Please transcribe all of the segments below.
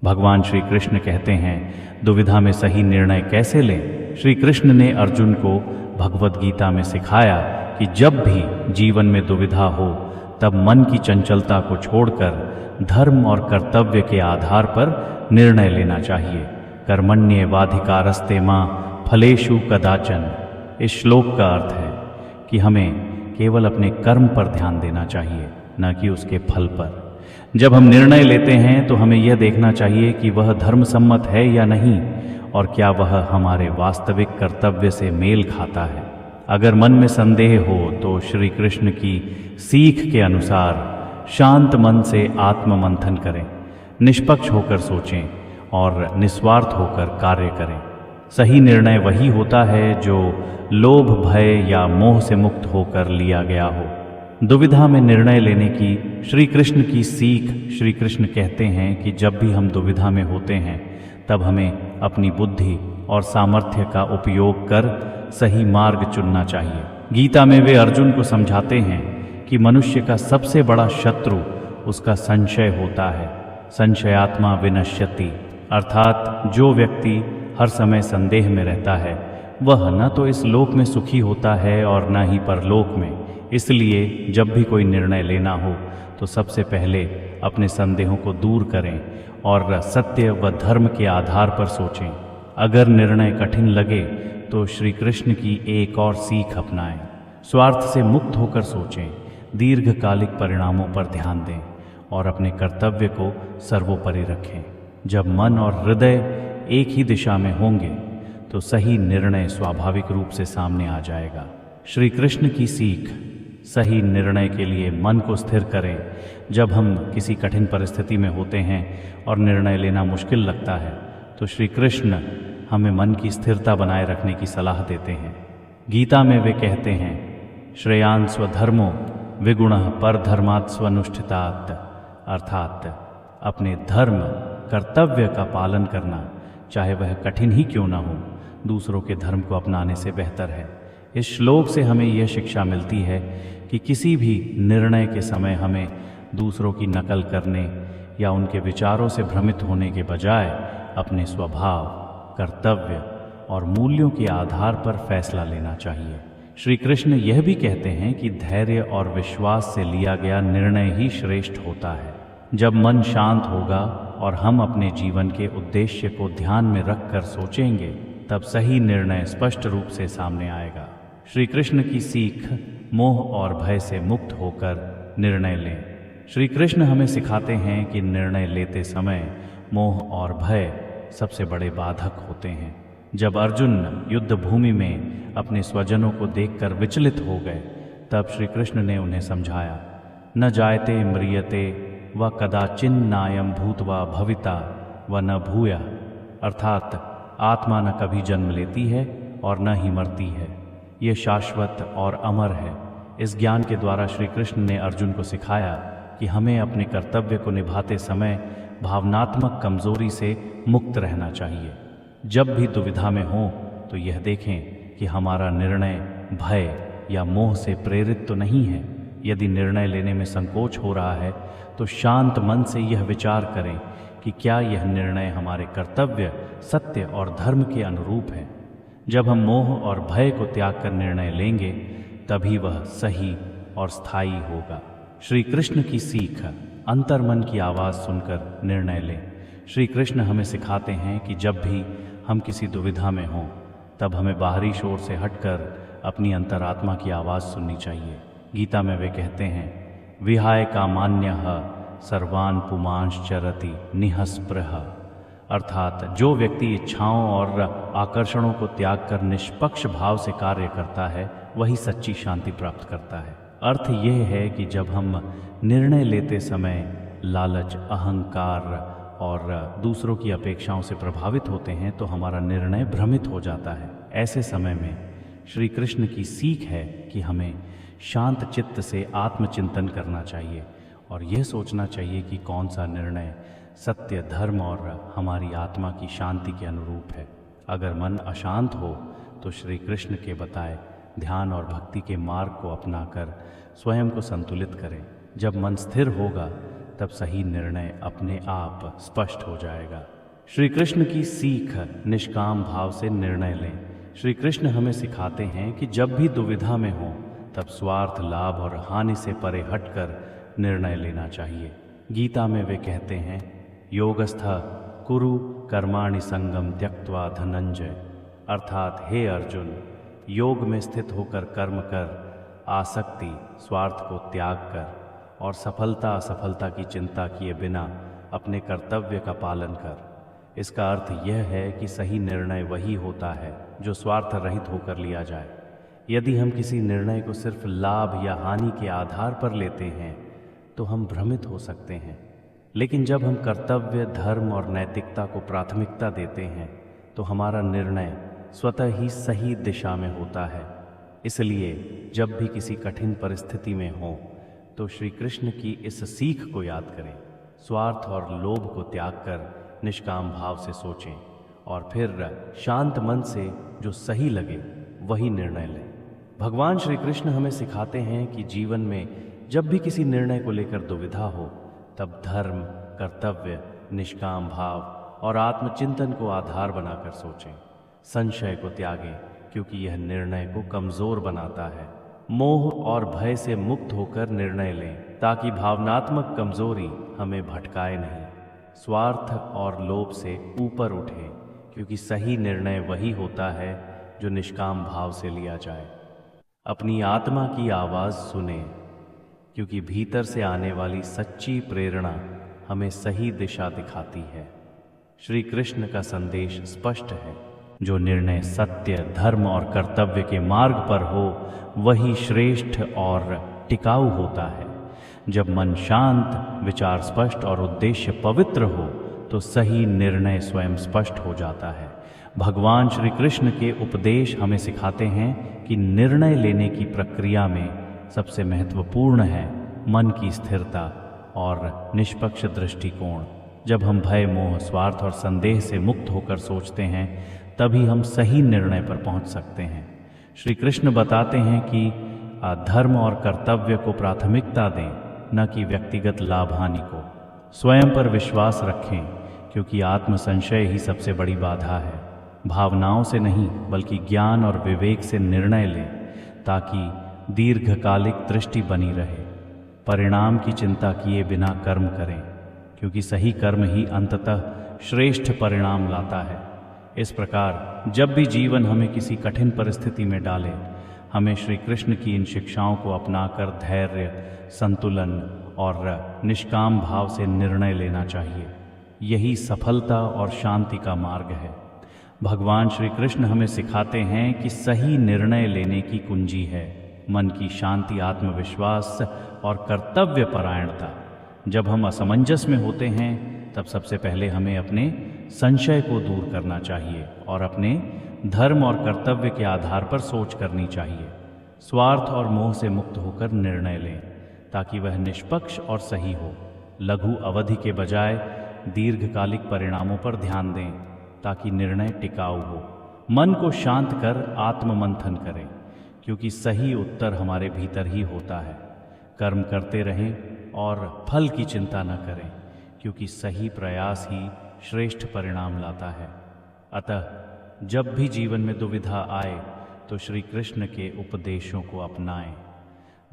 भगवान श्री कृष्ण कहते हैं, दुविधा में सही निर्णय कैसे लें। श्री कृष्ण ने अर्जुन को भगवद गीता में सिखाया कि जब भी जीवन में दुविधा हो तब मन की चंचलता को छोड़कर धर्म और कर्तव्य के आधार पर निर्णय लेना चाहिए। कर्मण्येवाधिकारस्ते मां फलेषु कदाचन। इस श्लोक का अर्थ है कि हमें केवल अपने कर्म पर ध्यान देना चाहिए, न कि उसके फल पर। जब हम निर्णय लेते हैं तो हमें यह देखना चाहिए कि वह धर्म सम्मत है या नहीं, और क्या वह हमारे वास्तविक कर्तव्य से मेल खाता है। अगर मन में संदेह हो तो श्री कृष्ण की सीख के अनुसार शांत मन से आत्ममंथन करें, निष्पक्ष होकर सोचें और निस्वार्थ होकर कार्य करें। सही निर्णय वही होता है जो लोभ, भय या मोह से मुक्त होकर लिया गया हो। दुविधा में निर्णय लेने की श्री कृष्ण की सीख। श्री कृष्ण कहते हैं कि जब भी हम दुविधा में होते हैं तब हमें अपनी बुद्धि और सामर्थ्य का उपयोग कर सही मार्ग चुनना चाहिए। गीता में वे अर्जुन को समझाते हैं कि मनुष्य का सबसे बड़ा शत्रु उसका संशय होता है। संशयात्मा विनश्यति, अर्थात जो व्यक्ति हर समय संदेह में रहता है वह न तो इस लोक में सुखी होता है और न ही परलोक में। इसलिए जब भी कोई निर्णय लेना हो तो सबसे पहले अपने संदेहों को दूर करें और सत्य व धर्म के आधार पर सोचें। अगर निर्णय कठिन लगे तो श्री कृष्ण की एक और सीख अपनाएं। स्वार्थ से मुक्त होकर सोचें, दीर्घकालिक परिणामों पर ध्यान दें और अपने कर्तव्य को सर्वोपरि रखें। जब मन और हृदय एक ही दिशा में होंगे तो सही निर्णय स्वाभाविक रूप से सामने आ जाएगा। श्री कृष्ण की सीख। सही निर्णय के लिए मन को स्थिर करें। जब हम किसी कठिन परिस्थिति में होते हैं और निर्णय लेना मुश्किल लगता है तो श्री कृष्ण हमें मन की स्थिरता बनाए रखने की सलाह देते हैं। गीता में वे कहते हैं, श्रेयान् स्वधर्मो विगुणः परधर्मात् स्वनुष्ठितात्, अर्थात अपने धर्म कर्तव्य का पालन करना, चाहे वह कठिन ही क्यों ना हो, दूसरों के धर्म को अपनाने से बेहतर है। इस श्लोक से हमें यह शिक्षा मिलती है कि किसी भी निर्णय के समय हमें दूसरों की नकल करने या उनके विचारों से भ्रमित होने के बजाय अपने स्वभाव, कर्तव्य और मूल्यों के आधार पर फैसला लेना चाहिए। श्री कृष्ण यह भी कहते हैं कि धैर्य और विश्वास से लिया गया निर्णय ही श्रेष्ठ होता है। जब मन शांत होगा और हम अपने जीवन के उद्देश्य को ध्यान में रखकर सोचेंगे तब सही निर्णय स्पष्ट रूप से सामने आएगा। श्री कृष्ण की सीख। मोह और भय से मुक्त होकर निर्णय लें। श्री कृष्ण हमें सिखाते हैं कि निर्णय लेते समय मोह और भय सबसे बड़े बाधक होते हैं। जब अर्जुन युद्ध भूमि में अपने स्वजनों को देखकर विचलित हो गए तब श्री कृष्ण ने उन्हें समझाया, न जायते म्रियते व कदाचिन्नायं भूत्वा भविता व न भूया, अर्थात आत्मा न कभी जन्म लेती है और न ही मरती है, ये शाश्वत और अमर है। इस ज्ञान के द्वारा श्री कृष्ण ने अर्जुन को सिखाया कि हमें अपने कर्तव्य को निभाते समय भावनात्मक कमजोरी से मुक्त रहना चाहिए। जब भी दुविधा में हो तो यह देखें कि हमारा निर्णय भय या मोह से प्रेरित तो नहीं है। यदि निर्णय लेने में संकोच हो रहा है तो शांत मन से यह विचार करें कि क्या यह निर्णय हमारे कर्तव्य, सत्य और धर्म के अनुरूप है। जब हम मोह और भय को त्याग कर निर्णय लेंगे तभी वह सही और स्थायी होगा। श्री कृष्ण की सीख। अंतर्मन की आवाज़ सुनकर निर्णय लें। श्री कृष्ण हमें सिखाते हैं कि जब भी हम किसी दुविधा में हों तब हमें बाहरी शोर से हटकर अपनी अंतरात्मा की आवाज़ सुननी चाहिए। गीता में वे कहते हैं, विहाय कामान्यः सर्वान् पुमांश्चरति निःस्पृहः, अर्थात जो व्यक्ति इच्छाओं और आकर्षणों को त्याग कर निष्पक्ष भाव से कार्य करता है वही सच्ची शांति प्राप्त करता है। अर्थ यह है कि जब हम निर्णय लेते समय लालच, अहंकार और दूसरों की अपेक्षाओं से प्रभावित होते हैं तो हमारा निर्णय भ्रमित हो जाता है। ऐसे समय में श्री कृष्ण की सीख है कि हमें शांत चित्त से आत्मचिंतन करना चाहिए और यह सोचना चाहिए कि कौन सा निर्णय सत्य, धर्म और हमारी आत्मा की शांति के अनुरूप है। अगर मन अशांत हो तो श्री कृष्ण के बताए ध्यान और भक्ति के मार्ग को अपनाकर स्वयं को संतुलित करें। जब मन स्थिर होगा तब सही निर्णय अपने आप स्पष्ट हो जाएगा। श्री कृष्ण की सीख निष्काम भाव से निर्णय लें। श्री कृष्ण हमें सिखाते हैं कि जब भी दुविधा में हो तब स्वार्थ, लाभ और हानि से परे हटकर निर्णय लेना चाहिए। गीता में वे कहते हैं, योगस्थ कुरु कर्माणि संगम त्यक्त्वा धनंजय, अर्थात हे अर्जुन, योग में स्थित होकर कर्म कर, आसक्ति स्वार्थ को त्याग कर और सफलता असफलता की चिंता किए बिना अपने कर्तव्य का पालन कर। इसका अर्थ यह है कि सही निर्णय वही होता है जो स्वार्थ रहित होकर लिया जाए। यदि हम किसी निर्णय को सिर्फ लाभ या हानि के आधार पर लेते हैं तो हम भ्रमित हो सकते हैं, लेकिन जब हम कर्तव्य, धर्म और नैतिकता को प्राथमिकता देते हैं तो हमारा निर्णय स्वतः ही सही दिशा में होता है। इसलिए जब भी किसी कठिन परिस्थिति में हो तो श्री कृष्ण की इस सीख को याद करें, स्वार्थ और लोभ को त्याग कर निष्काम भाव से सोचें और फिर शांत मन से जो सही लगे वही निर्णय लें। भगवान श्री कृष्ण हमें सिखाते हैं कि जीवन में जब भी किसी निर्णय को लेकर दुविधा हो तब धर्म, कर्तव्य, निष्काम भाव और आत्मचिंतन को आधार बनाकर सोचें। संशय को त्यागें क्योंकि यह निर्णय को कमजोर बनाता है। मोह और भय से मुक्त होकर निर्णय लें ताकि भावनात्मक कमजोरी हमें भटकाए नहीं। स्वार्थ और लोभ से ऊपर उठें क्योंकि सही निर्णय वही होता है जो निष्काम भाव से लिया जाए। अपनी आत्मा की आवाज़ सुने क्योंकि भीतर से आने वाली सच्ची प्रेरणा हमें सही दिशा दिखाती है। श्री कृष्ण का संदेश स्पष्ट है, जो निर्णय सत्य, धर्म और कर्तव्य के मार्ग पर हो वही श्रेष्ठ और टिकाऊ होता है। जब मन शांत, विचार स्पष्ट और उद्देश्य पवित्र हो तो सही निर्णय स्वयं स्पष्ट हो जाता है। भगवान श्री कृष्ण के उपदेश हमें सिखाते हैं कि निर्णय लेने की प्रक्रिया में सबसे महत्वपूर्ण है मन की स्थिरता और निष्पक्ष दृष्टिकोण। जब हम भय, मोह, स्वार्थ और संदेह से मुक्त होकर सोचते हैं तभी हम सही निर्णय पर पहुंच सकते हैं। श्री कृष्ण बताते हैं कि धर्म और कर्तव्य को प्राथमिकता दें, न कि व्यक्तिगत लाभ हानि को। स्वयं पर विश्वास रखें क्योंकि आत्म संशय ही सबसे बड़ी बाधा है। भावनाओं से नहीं बल्कि ज्ञान और विवेक से निर्णय लें ताकि दीर्घकालिक दृष्टि बनी रहे। परिणाम की चिंता किए बिना कर्म करें क्योंकि सही कर्म ही अंततः श्रेष्ठ परिणाम लाता है। इस प्रकार जब भी जीवन हमें किसी कठिन परिस्थिति में डाले, हमें श्री कृष्ण की इन शिक्षाओं को अपनाकर धैर्य, संतुलन और निष्काम भाव से निर्णय लेना चाहिए। यही सफलता और शांति का मार्ग है। भगवान श्री कृष्ण हमें सिखाते हैं कि सही निर्णय लेने की कुंजी है मन की शांति, आत्मविश्वास और कर्तव्य परायणता। जब हम असमंजस में होते हैं तब सबसे पहले हमें अपने संशय को दूर करना चाहिए और अपने धर्म और कर्तव्य के आधार पर सोच करनी चाहिए। स्वार्थ और मोह से मुक्त होकर निर्णय लें ताकि वह निष्पक्ष और सही हो। लघु अवधि के बजाय दीर्घकालिक परिणामों पर ध्यान दें ताकि निर्णय टिकाऊ हो। मन को शांत कर आत्ममंथन करें क्योंकि सही उत्तर हमारे भीतर ही होता है। कर्म करते रहें और फल की चिंता न करें क्योंकि सही प्रयास ही श्रेष्ठ परिणाम लाता है। अतः जब भी जीवन में दुविधा आए तो श्री कृष्ण के उपदेशों को अपनाएं।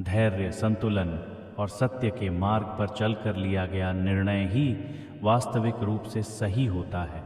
धैर्य, संतुलन और सत्य के मार्ग पर चलकर लिया गया निर्णय ही वास्तविक रूप से सही होता है।